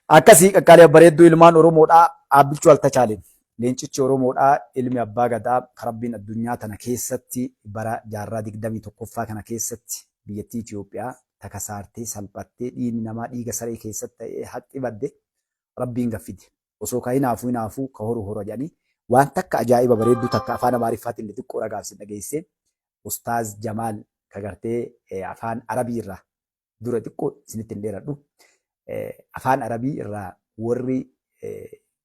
Akkasii qaqqaalee bareedduu ilmaan Oromoodhaa dhaabbichuu altachaaleen. Leencichi Oromoodhaa ilmi abbaa gadaa karabbiin addunyaa tana keessatti bara jaarraa 21ffaa kana keessatti biyyattii Itoophiyaa takasaartee salphattee dhiigni namaa dhiiga saree keessatti ta'ee haqqi badde rabbiin gaffite. Osoo ka hinaafuu ka horu jedhanii waan takka ajaa'iba bareedduu takka afaan Amaariffaatiin xiqqoo dhagaafsin dhageessee Ustaaz Jamaal ka gartee afaan Arabii irraa dura xiqqoo isinitti hin dheeradhu. Afaan Arabii irraa warri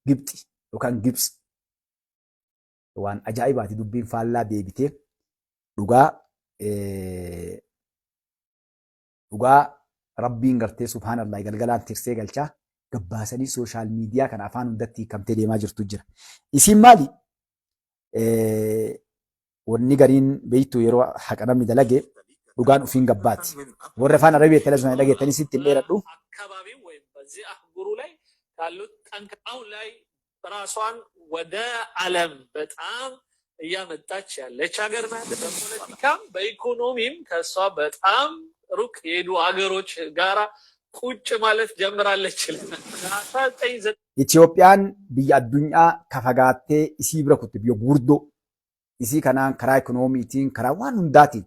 Gibxi yookaan Gibsi waan ajaa'ibaati dubbiin faallaa deebitee dhugaa rabbiin gartee subhaanallah galgalaan tirsee galchaa gabbaasanii sooshaal miidiyaa kana afaan hundatti hiikamtee deemaa jirtu jira. Isiin maali? Wanni gariin beektu yeroo haqa namni dalage dhugaan ufiin gabbaati. Warri afaan Arabii televizyinii dhageettanii sitti hin dheeradhu. ራሷን ወደ ዓለም በጣም እያመጣች ያለች ሀገር ናት። በፖለቲካም በኢኮኖሚም ከሷ በጣም ሩቅ የሄዱ ሀገሮች ጋራ ቁጭ ማለት ጀምራለች። ኢትዮጵያን biyya addunyaa kafagaattee isii bira kutte biyya guddoo isii kanaan karaa ikoonomiitiin karaa waan hundaatiin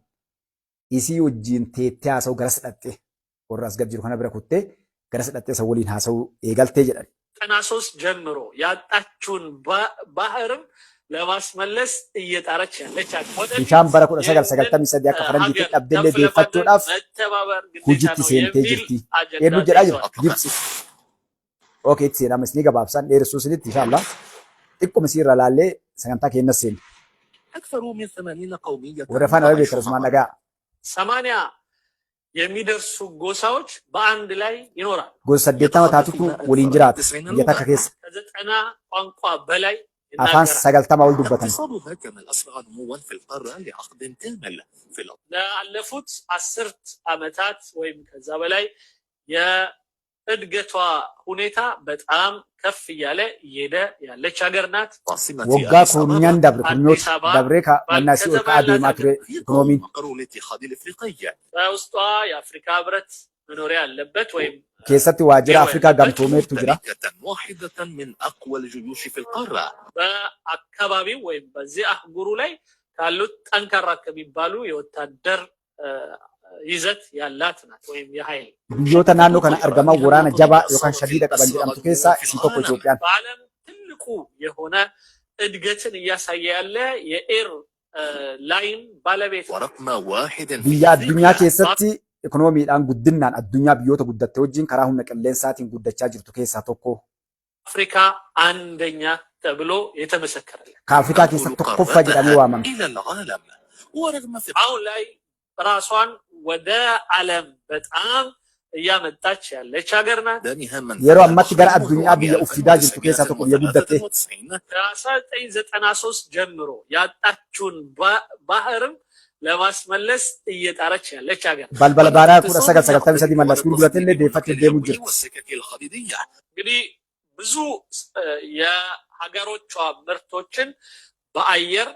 isii wajjin teettee haasa'u garas hidhattee warra as gad jiru kana bira kuttee garas hidhattee isa waliin haasa'u eegaltee jedhan. 93 ጀምሮ ያጣችውን ባህርም ለማስመለስ እየጣረች ያለች bishaan bara 1993 akka faranjiitti dhabdellee deeffachuudhaaf hojiitti seentee jirti. Eenyu jedhaa jira? Gibsi. Okay, itti seenaa misni gabaabsaan dheeressuu isinitti inshallah xiqquma isiirra laallee sagantaa keenyas seenu. Warra afaan Arabii keessumaan dhagaa. 80 የሚደርሱ ጎሳዎች በአንድ ላይ ይኖራል። ጎሳ 80 ታቱቱ ወሊን ጅራት የታከ ከስ ከዘጠና ቋንቋ በላይ አፋን 90 ወል ዱበተን ለአለፉት 10 ዓመታት ወይም ከዛ በላይ የእድገቷ ሁኔታ በጣም ከፍ እያለ እየሄደ ያለች ሀገር ናት። ወጋ ኮኛን ዳብርኩኞት ዳብሬካ ወናሲ ወቃዲ ማትሬ ኢኮኖሚ በውስጧ የአፍሪካ ህብረት መኖሪያ ያለበት ወይም keessatti waajjira Afrikaa gamtoomeetu jira. በአካባቢው ወይም በዚህ አህጉሩ ላይ ካሉት ጠንካራ ከሚባሉ የወታደር ይዘት ያላት ናት ወይም የኃይል biyyoota naannoo kana argaman waraana jabaa yookaan shadiida qaban jedhamtu keessaa isii tokko Itoophiyaan. በዓለም ትልቁ የሆነ እድገትን እያሳየ ያለ የኤር ላይን ባለቤት biyya addunyaa keessatti ኢኮኖሚidhaan guddinaan addunyaa biyyoota guddatte wajjin karaa humna qilleensaatiin guddachaa jirtu keessaa tokko. አፍሪካ አንደኛ ተብሎ የተመሰከረለት ከአፍሪካ keessatti tokkoffaa jedhamee waamama. አሁን ላይ ራሷን ወደ ዓለም በጣም እያመጣች ያለች ሀገር ናት። yeroo ammatti gara addunyaa biyya uffidaa jirtu keessaa tokko biyya guddatte. ከ1993 ጀምሮ ያጣችውን ባህርም ለማስመለስ እየጣረች ያለች ሀገር balbala baaraa 1993 መለስ ጉልጉለትልlee deeffattee deemu jirti. እንግዲህ ብዙ የሀገሮቿ ምርቶችን በአየር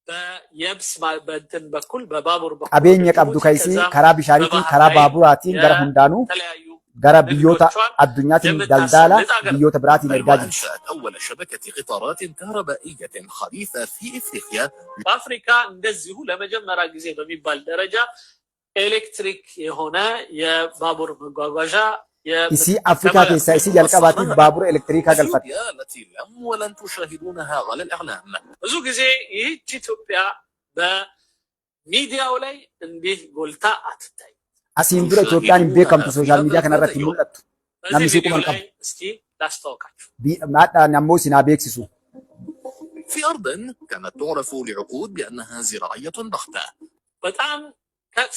በየብስ በእንትን በኩል በባቡር በኩል qabeenya qabdu kaisii karaa bishaaniitiin karaa baaburaatiin gara hundaanuu gara biyyoota addunyaatiin daldaala biyyoota biraatiin ergaa jirti. በአፍሪካ እንደዚሁ ለመጀመሪያ ጊዜ በሚባል ደረጃ ኤሌክትሪክ የሆነ የባቡር መጓጓዣ isii Afrikaa keessaa isii jalqabaatiif baabura elektiriikaa galfatte. ብዙ ጊዜ ይህች ኢትዮጵያ በሚዲያው ላይ እንዲህ ጎልታ አትታይ። asiin dura Itoophiyaan hin beekamtu sooshaal miidiyaa kanarratti hin mul'attu. Namni isii quban qabu. እስቲ ላስተዋውቃችሁ። Maadhaan ammoo isin haa beeksisu. في أرض كانت تعرف لعقود بأنها زراعية ضخمة. በጣም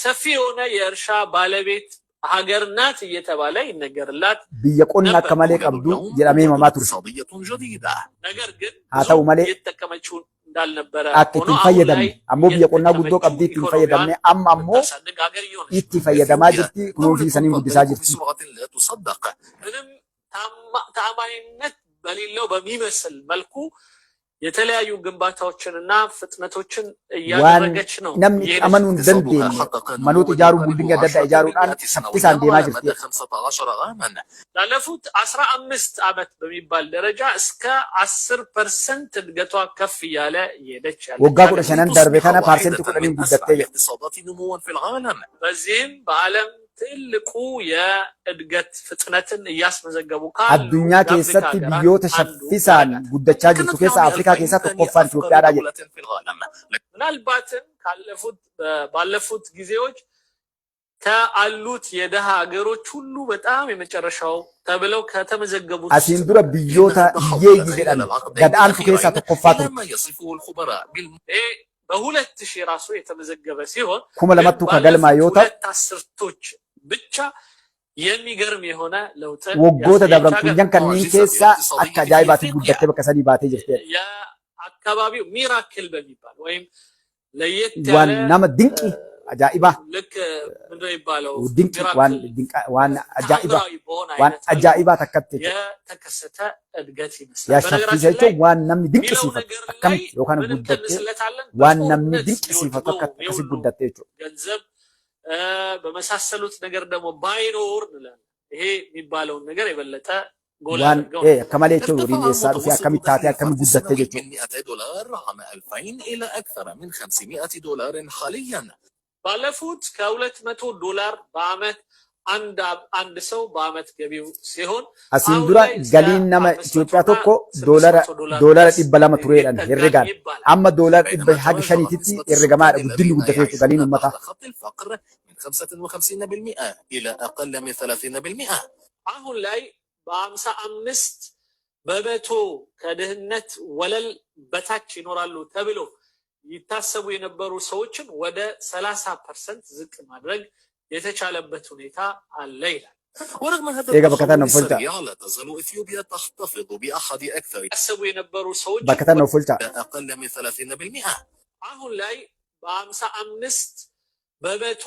ሰፊ የሆነ የእርሻ ባለቤት ሀገር ናት እየተባለ ይነገርላት biyya qonna akka malee qabdu jedhamee himamaa ture. ነገር ግን haa ta'u malee የተጠቀመችው እንዳልነበረ akka ittiin fayyadamne ammoo biyya qonnaa guddoo qabdi ittiin fayyadamne amma ammoo itti fayyadamaa jirti kunuunfii saniin guddisaa jirti. ምንም ታማኝነት በሌለው በሚመስል መልኩ የተለያዩ ግንባታዎችንና ፍጥነቶችን እያደረገች ነው። namni amanuun dandeenye manoota ijaaruu buldinga adda addaa ijaaruudhaan saffisaan deemaa jirti. ላለፉት 15 ዓመት በሚባል ደረጃ እስከ 10% እድገቷ ከፍ እያለ እየሄደች ያለች waggaa 15 darbe kana paarsentii 10 guddattee jirti. በዚህም በዓለም ትልቁ የእድገት ፍጥነትን እያስመዘገቡ ካሉ addunyaa keessatti biyyoota saffisaan guddachaa jirtu keessa Afrikaa keessaa tokkoffaan Itoophiyaadha jedhe. ምናልባትም ባለፉት ጊዜዎች ከአሉት የደሃ ሀገሮች ሁሉ በጣም የመጨረሻው ተብለው ከተመዘገቡት asiin dura biyyoota hiyyeeyyii jedhan gadaantu keessaa tokkoffaa turte. በ2000 ራሱ የተመዘገበ ሲሆን 2000 kagalmaa yoo ta'u አስርቶች ብቻ የሚገርም የሆነ ለውጥ waggoota dabramtuuyyan kanneen keessaa akka ajaa'ibaatti guddattee bakka sadii baatee jirti. የአካባቢው ሚራክል በሚባል ወይም ለየት waan nama dinqi ajaa'ibaa ልክ ምንድነው የሚባለው dinqi waan ajaa'ibaa waan ajaa'ibaa takkatti የተከሰተ እድገት ይመስላል። yaashaffisa jechuun waan namni dinqisiifatu akkamitti yookaan guddattee waan namni dinqisiifatu akkasii guddattee jechuudha. ገንዘብ በመሳሰሉት ነገር ደግሞ ባይኖር ይሄ የሚባለውን ነገር የበለጠ ጎላ አድርገው akka malee jechuudha horiin eessaa dhufee akkamitti taatee akkamitti guddattee jechuudha. ባለፉት $200 በአመት አንድ ሰው በአመት ገቢው ሲሆን asiin dura galiin nama Itoophiyaa tokko $200 tureedhaan herregaan amma $500 herregamaadha guddinni guddatee jechuudha galiin uummataa. 55% إلى أقل من 30%. አሁን ላይ በ55 በመቶ ከድህነት ወለል በታች ይኖራሉ ተብሎ ይታሰቡ የነበሩ ሰዎችን ወደ 30% ዝቅ ማድረግ የተቻለበት ሁኔታ አለ ይላል። ورغم هذا التحول لا تزال إثيوبيا تحتفظ بأحد أكثر يحسب የነበሩ ሰዎች أقل من 30%. አሁን ላይ በ55 በመቶ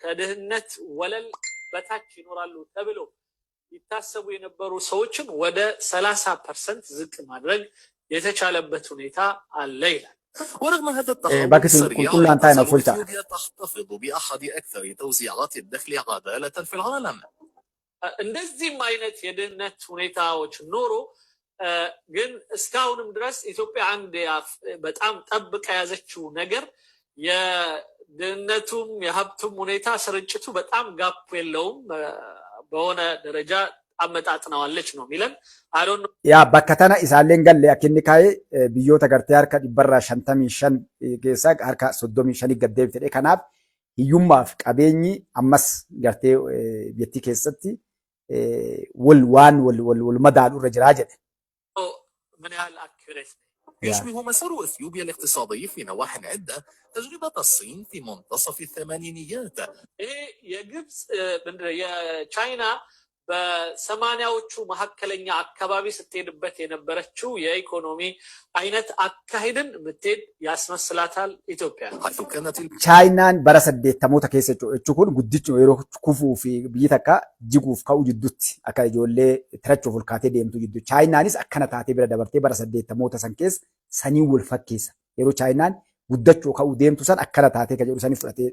ከድህነት ወለል በታች ይኖራሉ ተብሎ ይታሰቡ የነበሩ ሰዎችን ወደ 30% ዝቅ ማድረግ የተቻለበት ሁኔታ አለ ይላል። ورغم هذا التحول إثيوبيا تحتفظ بأحد أكثر توزيعات الدخل عدالة في العالم. እንደዚህም አይነት የድህነት ሁኔታዎች ኖሮ ግን እስካሁንም ድረስ ኢትዮጵያ አንድ በጣም ጠብቃ ያዘችው ነገር የድህነቱም የሀብቱም ሁኔታ ስርጭቱ በጣም ጋፕ የለውም በሆነ ደረጃ አመጣጥናዋለች ነው የሚለን። አሮን ያ በከተና ኢሳሌን ገለ ያኪኒ ካይ biyyoota gartee harka 155 keessa harka 35 gaddeeb fedhe kanaaf hiyyummaaf qabeenyi ammas gartee biyyattii keessatti wal madaalu irra jiraa jedhe. ምን ያህል አኩሬት يشبه مسار إثيوبيا الاقتصادي في نواحي عدة تجربة الصين في منتصف الثمانينيات. የግብጽ የቻይና በሰማንያዎቹ መካከለኛ አካባቢ ስትሄድበት የነበረችው የኢኮኖሚ አይነት አካሄድን ምትሄድ ያስመስላታል ኢትዮጵያ። ቻይናን በረሰዴተሞታ keessatti guddichu yeroo kufuu fi biyyi takka jiguuf ka'u jidduutti akka ijoollee tirachuuf ol kaatee deemtu jidduu chaayinaanis akkana taatee bira dabartee barasaddeettamoota san keessa sanii wal fakkeessa yeroo chaayinaan guddachuu ka'u deemtu san akkana taatee kan jedhu sanii fudhatee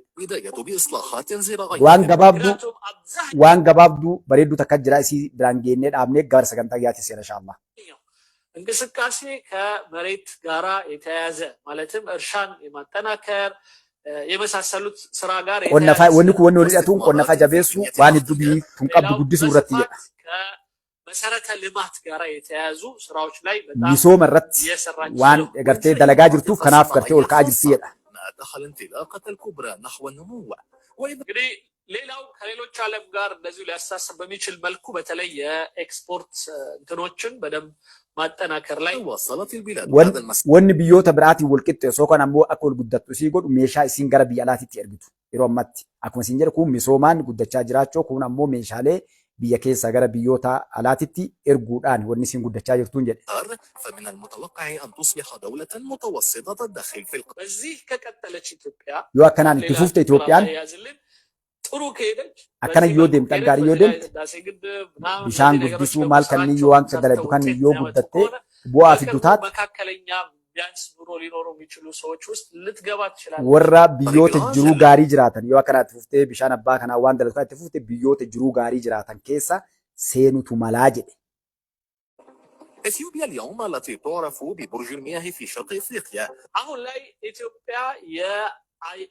waan gabaabduu bareedduu takka jira isii biraan geennee dhaabnee gara sagantaa giyyaatti seera inshaallah. እንቅስቃሴ ከመሬት ጋራ የተያያዘ ማለትም እርሻን የማጠናከር የመሳሰሉት ስራ ጋር የተያያዘ ወንኩ ወዲያቱን ቆነፋ ጃቤሱ ዋን ዱቢ ቱንቀብ ጉዲስ ውረት ይያ መሰረተ ልማት ጋራ የተያያዙ ስራዎች ላይ በጣም ሚሶ መረት ዋን ገርቴ ደለጋ ጅርቱ ከናፍ ገርቴ ወልካ ጅርሲ ይዳ دخل انطلاقة الكبرى نحو النمو. እንግዲህ ሌላው ከሌሎች ዓለም ጋር እንደዚሁ ሊያሳስብ በሚችል መልኩ በተለይ የኤክስፖርት እንትኖችን በደንብ ማጠናከር ላይ وصلت البلاد ወን biyyoota biraatiin walqixxe soo kan ammoo akka wal guddattu sii godhu meeshaa isiin gara biyya alaatiitti ergitu yeroo ammatti akkuma isin jedhu kun misoomaan guddachaa jiraachuu kun ammoo meeshaalee biyya keessa gara biyyoota alaatiitti erguudhaan wanni isin guddachaa jirtuun jedhe. فمن المتوقع أن تصبح دولة متوسطة الدخل في القارة. በዚህ ከቀጠለች ኢትዮጵያ yoo akkanaan itti fufte Itoophiyaan ጥሩ ከሄደች akkana yoo deemte gaarii yoo deemte bishaan guddisuu maal kanneen yoo waan dalagdu kan yoo guddatte bu'aa fiddu taate መካከለኛ ቢያንስ ኑሮ ሊኖሩ የሚችሉ ሰዎች ውስጥ ልትገባ ትችላለች። ወራ ብዮተ ጅሩ ጋሪ ጅራተን yoo akkanatti fuftee bishaan abbaa kanaa waan dalagatu itti fuftee biyyoota jiruu gaarii jiraatan keessa seenutu malaa jedhe. إثيوبيا اليوم التي تعرف ببرج المياه في شرق إفريقيا. አሁን ላይ ኢትዮጵያ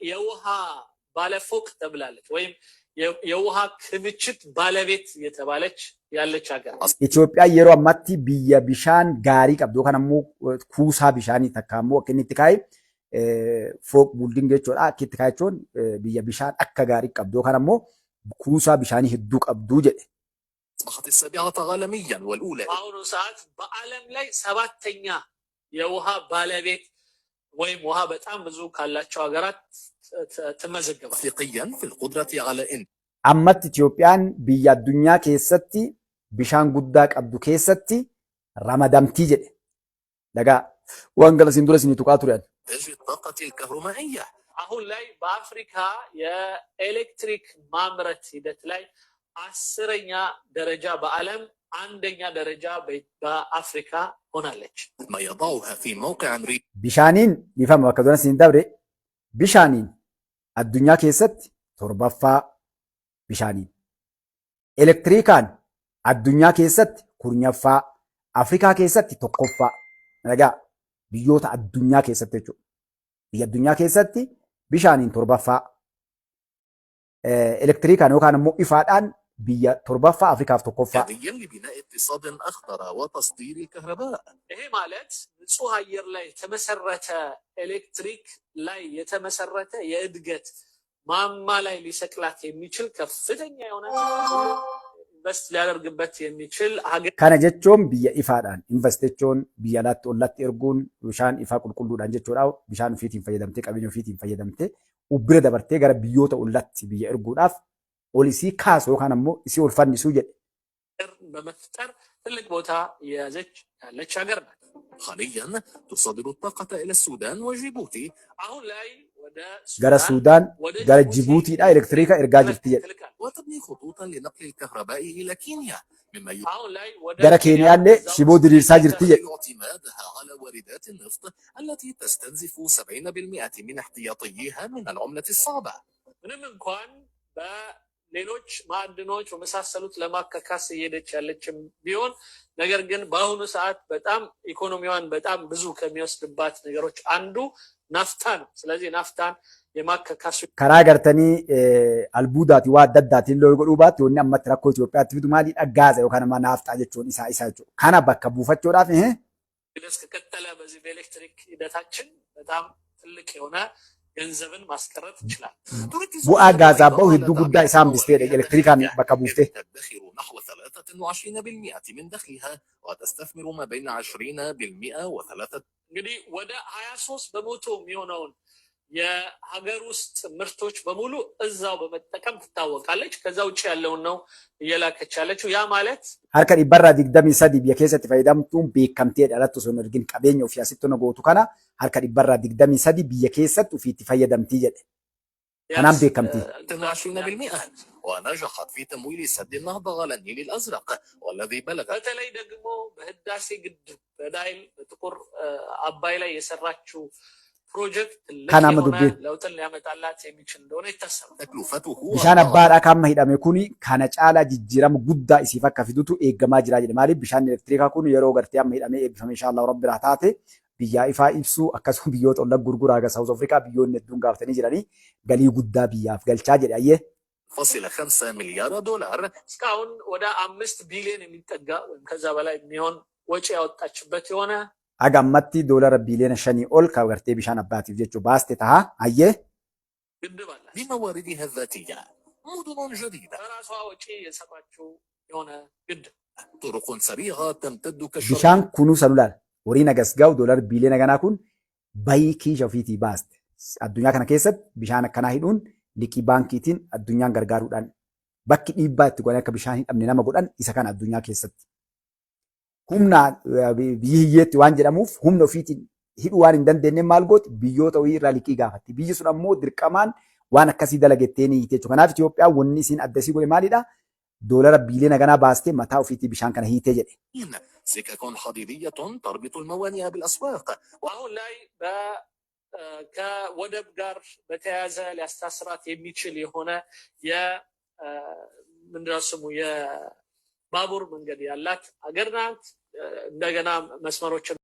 የውሃ ባለፎቅ ተብላለች ወይም የውሃ ክምችት ባለቤት የተባለች ያለች ሀገር። ኢትዮጵያ yeroo ammatti biyya bishaan gaarii qabdu yookaan ammoo kuusaa bishaanii takka ammoo akka inni itti kaa'e fooq bulding jechuudha. Akka itti kaa'e jechuun biyya bishaan akka gaarii qabdu yookaan ammoo kuusaa bishaanii hedduu qabdu jedhe. أصبحت السابعة عالميا والأولى. በአሁኑ ሰዓት በዓለም ላይ ሰባተኛ የውሃ ባለቤት ወይም ውሃ በጣም ብዙ ካላቸው ሀገራት ትመዘገባለች። أفريقيا في القدرة على إن ammatti Itoophiyaan biyya addunyaa keessatti bishaan guddaa qabdu keessatti ramadamtii jedhe. Dagaa waan gala siin dura isin tuqaa turan. إنتاج الطاقة الكهرومائية. አሁን ላይ በአፍሪካ የኤሌክትሪክ ማምረት ሂደት ላይ 10ኛ ደረጃ በዓለም 1ኛ ደረጃ በአፍሪካ ሆናለች። ما يضعها في موقع Bishaaniin dhiifama bakka duraan siin dabre bishaaniin addunyaa keessatti torbaffaa bishaaniin. Elektiriikaan addunyaa keessatti kurnaffaa, Afrikaa keessatti tokkoffaa. Nagaa biyyoota addunyaa keessatti jechuudha. Biyya addunyaa keessatti bishaaniin torbaffaa. Elektiriikaan yookaan immoo ifaadhaan biyya torbaffaa Afrikaaf tokkoffaa. إيجابيا لبناء اقتصاد أخضر وتصدير الكهرباء. ይሄ ማለት ንጹህ አየር ላይ የተመሰረተ ኤሌክትሪክ ላይ የተመሰረተ የእድገት ማማ ላይ ሊሰቅላት የሚችል ከፍተኛ የሆነ ኢንቨስት ሊያደርግበት የሚችል ሀገር Kana jechuun biyya ifaadhaan invest jechuun biyya alaatti ollatti erguun bishaan ifaa qulqulluudhaan jechuudha. Bishaan ofiitiin fayyadamtee qabeenya ofiitiin fayyadamtee ubbira dabartee gara biyyoota ollatti biyya erguudhaaf ol isii kaasu yookaan ammoo isii ol fannisuu jedhe. በመፍጠር ትልቅ ቦታ የያዘች ያለች ሀገር ናት። حاليا تصدر الطاقة إلى السودان وجيبوتي. አሁን ላይ ወደ Gara Suudaan, gara Jibuutiidhaa elektiriika ergaa jirti jedhe. ትልካለች። وتبني خطوطا لنقل الكهرباء إلى كينيا مما አሁን ላይ ወደ Gara Keeniyaallee shiboo diriirsaa jirti jedhe. اعتمادها على واردات النفط التي تستنزف 70% من احتياطيها من العملة الصعبة. ምንም እንኳን በሌሎች ማዕድኖች በመሳሰሉት ለማካካስ እየሄደች ያለችም ቢሆን ነገር ግን በአሁኑ ሰዓት በጣም ኢኮኖሚዋን በጣም ብዙ ከሚወስድባት ነገሮች አንዱ ናፍታ ነው። ስለዚህ ናፍታን የማካካሱ Karaa gartanii albuudaatii waa adda addaatiin loo godhuu baatti wanni ammatti rakkoo Itoophiyaatti fidu maaliidha? Gaaza yookaan ammoo naaftaa jechuun isaa jechuudha. Kana bakka buufachuudhaaf ሂደት ከቀጠለ በዚህ በኤሌክትሪክ ሂደታችን በጣም ትልቅ የሆነ ገንዘብን ማስቀረት ይችላል። bu'aa gaazaa ba'u hedduu guddaa isaa hambisteedha elektiriikaan bakka buuftee. تدخر نحو 23% من دخلها وتستثمر ما بين 20% و3. እንግዲህ ወደ 23 በመቶ የሚሆነውን የሀገር ውስጥ ምርቶች በሙሉ እዛው በመጠቀም ትታወቃለች። ከዛ ውጭ ያለውን ነው እየላከች ያለችው። ያ ማለት Harka dhibbarraa 23 biyya keessatti fayyadamtuun beekamteedha. Alatti osoo hin argin qabeenya ofii asitti na gootu kana harka dhibbarraa 23 biyya keessatti ofiitti fayyadamtii jedhe. Kanaan beekamtii. 22% ونجحت في تمويل سد النهضة على النيل الأزرق والذي بلغ በተለይ ደግሞ በህዳሴ ግድብ በናይል በጥቁር አባይ ላይ የሰራችው ፕሮጀክት Kanaama የሆነ dubbii. ለውጥን ሊያመጣላት የሚችል እንደሆነ ይታሰባል። تكلفته Bishaan abbaadhaa kan amma hidhame kuni kana caalaa jijjiirama guddaa isiif akka fidutu eeggamaa jira jedhe. Maaliif bishaan elektiriikaa kun yeroo gartee amma hidhamee eebbifame inshaallah rabbi biraa taate biyyaa ifaa ibsuu akkasuma biyyoota olla gurguraa aga Saawuz Afrikaa biyyoonni hedduun gaafatanii jiranii galii guddaa biyyaaf galchaa jedhe ayyee. 1.5 مليار دولار. እስካሁን ወደ 5 ቢሊዮን የሚጠጋ ወይም ከዛ በላይ የሚሆን ወጪ ያወጣችበት የሆነ Aga ammatti doolara biiliyoona 5 ol kan gartee bishaan abbaatiif jechuu baaste taha ayyee. ግድብ አላት። بمواردها الذاتية مدن جديدة. በራሷ ወጪ የሰራችው የሆነ ግድብ طرق سريعة تمتد كالشرق. Bishaan kunuu salulaal horii nagas gahu doolara biiliyoona ganaa kun bayii kiisha ofiitii baaste. Addunyaa kana keessatti bishaan akkanaa hidhuun liqii baankiitiin addunyaan gargaaruudhaan bakki dhiibbaa itti godhan akka bishaan hin dhabne nama godhan isa kana addunyaa keessatti. Humna biyyi hiyyeetti waan jedhamuuf humna ofiitiin hidhuu waan hin dandeenye maal gooti biyyoota wayii irraa liqii gaafatti. Biyyi sun ammoo dirqamaan waan akkasii dalagettee ni hiite jechuudha. Kanaaf Itoophiyaan wanni isiin addasii godhe maalidha? دولار بيلينا غنا باستي متاو فيتي بشان كان هيتي جدي سكك حديدية تربط الموانئ بالأسواق አሁን ላይ ከወደብ ጋር በተያያዘ ሊያስተሳስራት የሚችል የሆነ ምንድነው ስሙ የባቡር መንገድ ያላት አገር ናት። እንደገና መስመሮችን